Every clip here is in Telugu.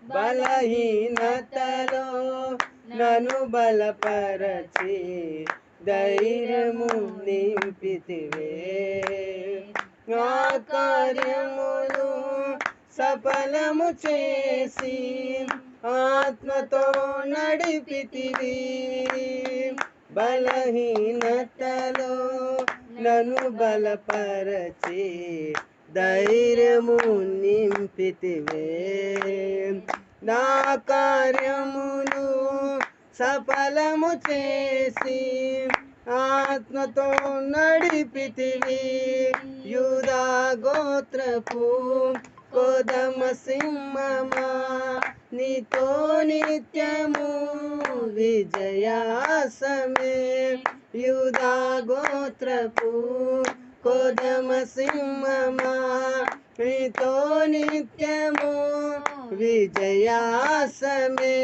బలహీనతలో నన్ను బలపరచి ధైర్యము నింపితివే. నా కార్యములు సఫలము చేసి ఆత్మతో నడిపితివి. బలహీనతలో నన్ను బలపరచి ధైర్యము నింపితివే. నా కార్యములు సఫలము చేసి ఆత్మతో నడిపితివి. యూదా గోత్రపు కోదమ సింహమా, నీతో నిత్యము విజయాసమే. యూదా గోత్రపు కోదమ సింహమా, నీతో నిత్యము విజయాసమే.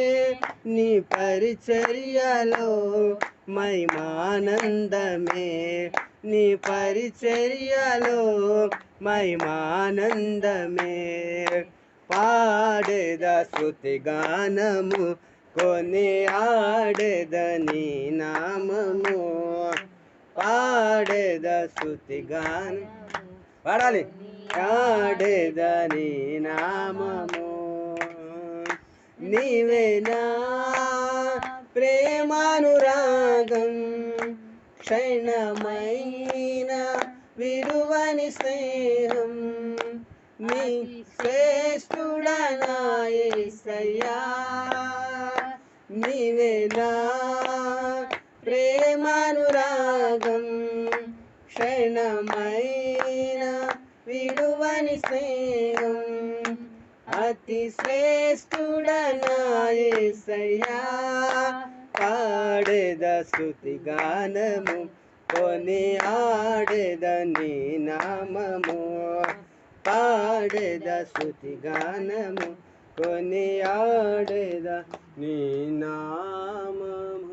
నీ పరిచర్యలో మహిమానందమే. నీ పరిచర్యలో మహిమానందమే. పాడేద స్తుతి గానము కొని ఆడేద నీ నామము. పాడేద స్తుతి గానం పాడాలి. ఆడేద నీ నామము. నీవేనా ప్రేమానురాగం, క్షణమైన విడువని స్నేహం. నీ శ్రేష్ఠుడనా యేసయ్యా. నీవేనా ప్రేమానురాగం, క్షణమైన విడువని స్నేహం. అతి శ్రేష్ఠుడనా యేసయ్యా. పాడేద స్తుతి గానము కొని ఆడేద నీ నామము. పాడేద స్తుతి గానము కొని ఆడేద నీ నామము.